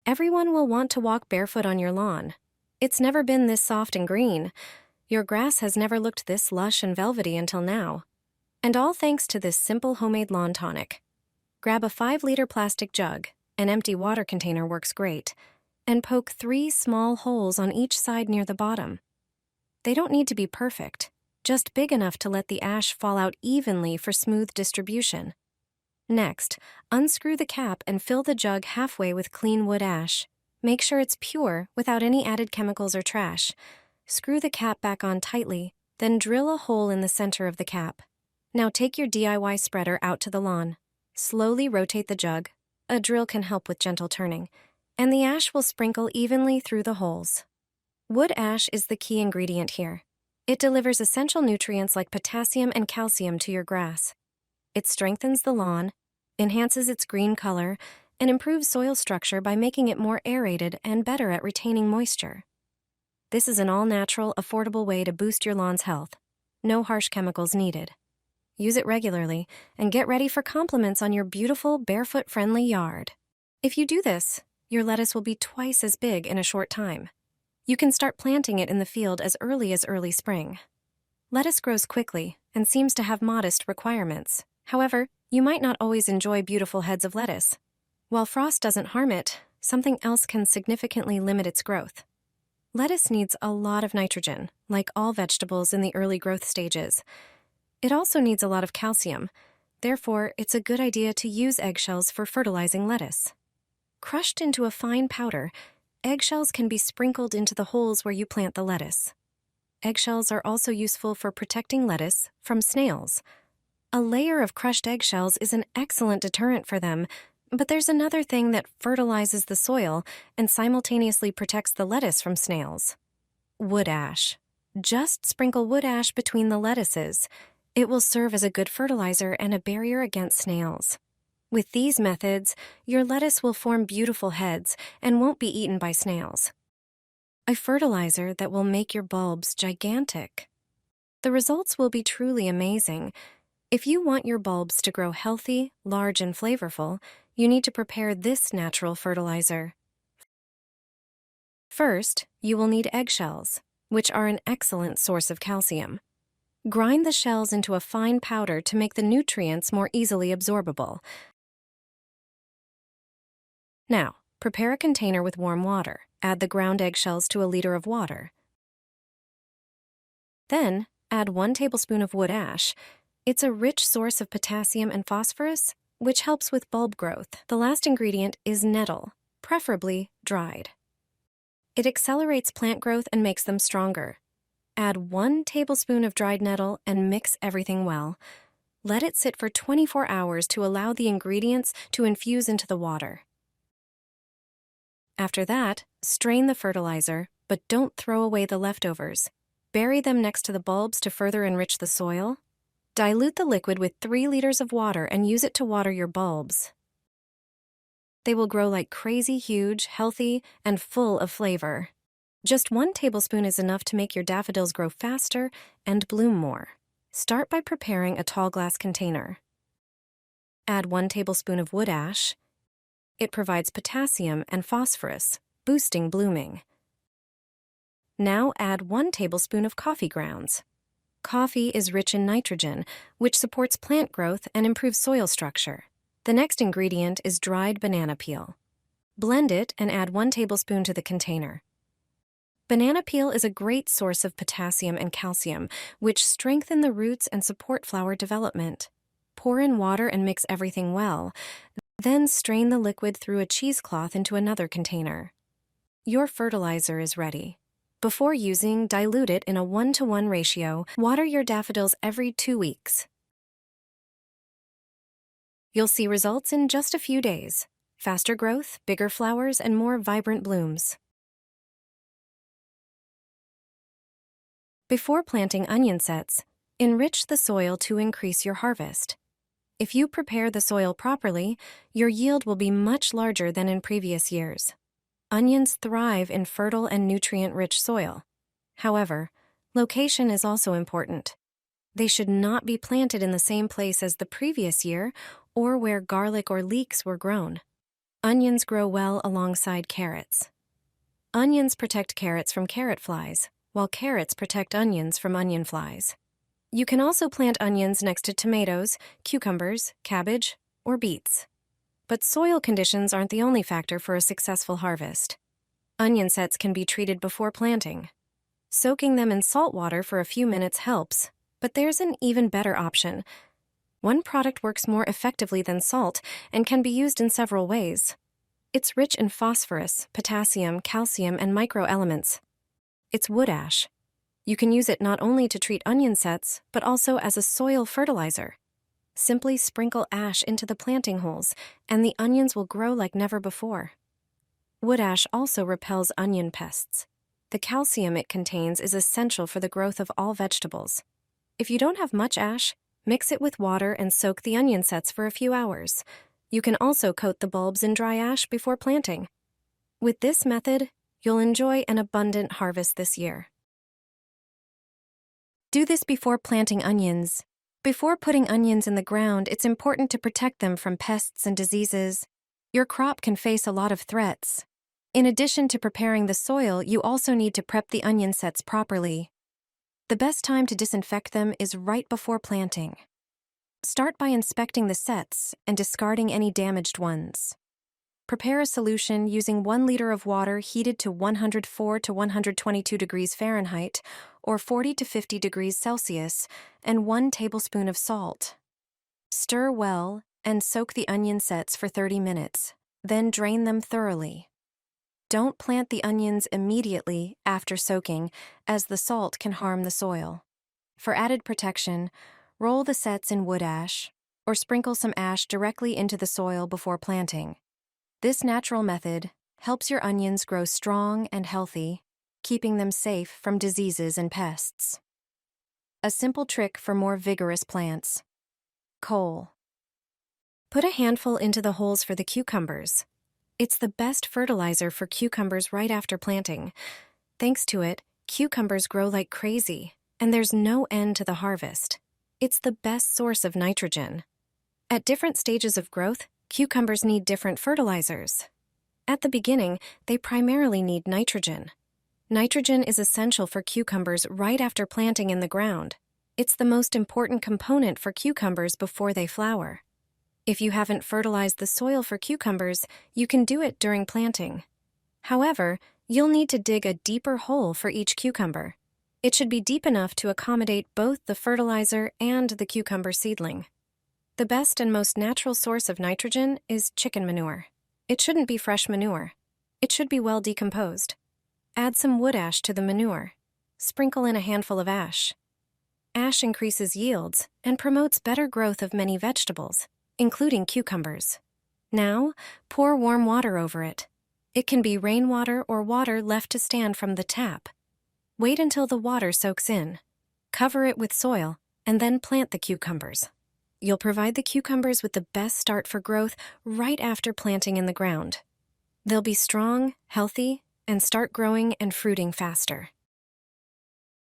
Everyone will want to walk barefoot on your lawn. It's never been this soft and green. Your grass has never looked this lush and velvety until now. And all thanks to this simple homemade lawn tonic. Grab a 5-liter plastic jug, an empty water container works great, and poke 3 small holes on each side near the bottom. They don't need to be perfect, just big enough to let the ash fall out evenly for smooth distribution. Next, unscrew the cap and fill the jug halfway with clean wood ash. Make sure it's pure without any added chemicals or trash. Screw the cap back on tightly, then drill a hole in the center of the cap. Now take your DIY spreader out to the lawn. Slowly rotate the jug. A drill can help with gentle turning, and the ash will sprinkle evenly through the holes. Wood ash is the key ingredient here. It delivers essential nutrients like potassium and calcium to your grass. It strengthens the lawn, enhances its green color, and improves soil structure by making it more aerated and better at retaining moisture. This is an all-natural, affordable way to boost your lawn's health. No harsh chemicals needed. Use it regularly and get ready for compliments on your beautiful, barefoot-friendly yard. If you do this, your lettuce will be twice as big in a short time. You can start planting it in the field as early spring. Lettuce grows quickly and seems to have modest requirements. However, you might not always enjoy beautiful heads of lettuce. While frost doesn't harm it, something else can significantly limit its growth. Lettuce needs a lot of nitrogen, like all vegetables in the early growth stages. It also needs a lot of calcium. Therefore, it's a good idea to use eggshells for fertilizing lettuce. Crushed into a fine powder, eggshells can be sprinkled into the holes where you plant the lettuce. Eggshells are also useful for protecting lettuce from snails. A layer of crushed eggshells is an excellent deterrent for them, but there's another thing that fertilizes the soil and simultaneously protects the lettuce from snails. Wood ash. Just sprinkle wood ash between the lettuces. It will serve as a good fertilizer and a barrier against snails. With these methods, your lettuce will form beautiful heads and won't be eaten by snails. A fertilizer that will make your bulbs gigantic. The results will be truly amazing. If you want your bulbs to grow healthy, large, and flavorful, you need to prepare this natural fertilizer. First, you will need eggshells, which are an excellent source of calcium. Grind the shells into a fine powder to make the nutrients more easily absorbable. Now, prepare a container with warm water. Add the ground eggshells to a liter of water. Then, add 1 tablespoon of wood ash. It's a rich source of potassium and phosphorus, which helps with bulb growth. The last ingredient is nettle, preferably dried. It accelerates plant growth and makes them stronger. Add 1 tablespoon of dried nettle and mix everything well. Let it sit for 24 hours to allow the ingredients to infuse into the water. After that, strain the fertilizer, but don't throw away the leftovers. Bury them next to the bulbs to further enrich the soil. Dilute the liquid with 3 liters of water and use it to water your bulbs. They will grow like crazy huge, healthy, and full of flavor. Just 1 tablespoon is enough to make your daffodils grow faster and bloom more. Start by preparing a tall glass container. Add 1 tablespoon of wood ash. It provides potassium and phosphorus, boosting blooming. Now add 1 tablespoon of coffee grounds. Coffee is rich in nitrogen, which supports plant growth and improves soil structure. The next ingredient is dried banana peel. Blend it and add 1 tablespoon to the container. Banana peel is a great source of potassium and calcium, which strengthen the roots and support flower development. Pour in water and mix everything well. Then strain the liquid through a cheesecloth into another container. Your fertilizer is ready. Before using, dilute it in a 1-to-1 ratio. Water your daffodils every 2 weeks. You'll see results in just a few days. Faster growth, bigger flowers, and more vibrant blooms. Before planting onion sets, enrich the soil to increase your harvest. If you prepare the soil properly, your yield will be much larger than in previous years. Onions thrive in fertile and nutrient-rich soil. However, location is also important. They should not be planted in the same place as the previous year or where garlic or leeks were grown. Onions grow well alongside carrots. Onions protect carrots from carrot flies, while carrots protect onions from onion flies. You can also plant onions next to tomatoes, cucumbers, cabbage, or beets. But soil conditions aren't the only factor for a successful harvest. Onion sets can be treated before planting. Soaking them in salt water for a few minutes helps, but there's an even better option. One product works more effectively than salt and can be used in several ways. It's rich in phosphorus, potassium, calcium, and microelements. It's wood ash. You can use it not only to treat onion sets, but also as a soil fertilizer. Simply sprinkle ash into the planting holes, and the onions will grow like never before. Wood ash also repels onion pests. The calcium it contains is essential for the growth of all vegetables. If you don't have much ash, mix it with water and soak the onion sets for a few hours. You can also coat the bulbs in dry ash before planting. With this method, you'll enjoy an abundant harvest this year. Do this before planting onions. Before putting onions in the ground, it's important to protect them from pests and diseases. Your crop can face a lot of threats. In addition to preparing the soil, you also need to prep the onion sets properly. The best time to disinfect them is right before planting. Start by inspecting the sets and discarding any damaged ones. Prepare a solution using 1 liter of water heated to 104 to 122 degrees Fahrenheit or 40 to 50 degrees Celsius and 1 tablespoon of salt. Stir well and soak the onion sets for 30 minutes, then drain them thoroughly. Don't plant the onions immediately after soaking, as the salt can harm the soil. For added protection, roll the sets in wood ash or sprinkle some ash directly into the soil before planting. This natural method helps your onions grow strong and healthy, keeping them safe from diseases and pests. A simple trick for more vigorous plants. Coal. Put a handful into the holes for the cucumbers. It's the best fertilizer for cucumbers right after planting. Thanks to it, cucumbers grow like crazy, and there's no end to the harvest. It's the best source of nitrogen. At different stages of growth, cucumbers need different fertilizers. At the beginning, they primarily need nitrogen. Nitrogen is essential for cucumbers right after planting in the ground. It's the most important component for cucumbers before they flower. If you haven't fertilized the soil for cucumbers, you can do it during planting. However, you'll need to dig a deeper hole for each cucumber. It should be deep enough to accommodate both the fertilizer and the cucumber seedling. The best and most natural source of nitrogen is chicken manure. It shouldn't be fresh manure. It should be well decomposed. Add some wood ash to the manure. Sprinkle in a handful of ash. Ash increases yields and promotes better growth of many vegetables, including cucumbers. Now, pour warm water over it. It can be rainwater or water left to stand from the tap. Wait until the water soaks in. Cover it with soil, and then plant the cucumbers. You'll provide the cucumbers with the best start for growth right after planting in the ground. They'll be strong, healthy, and start growing and fruiting faster.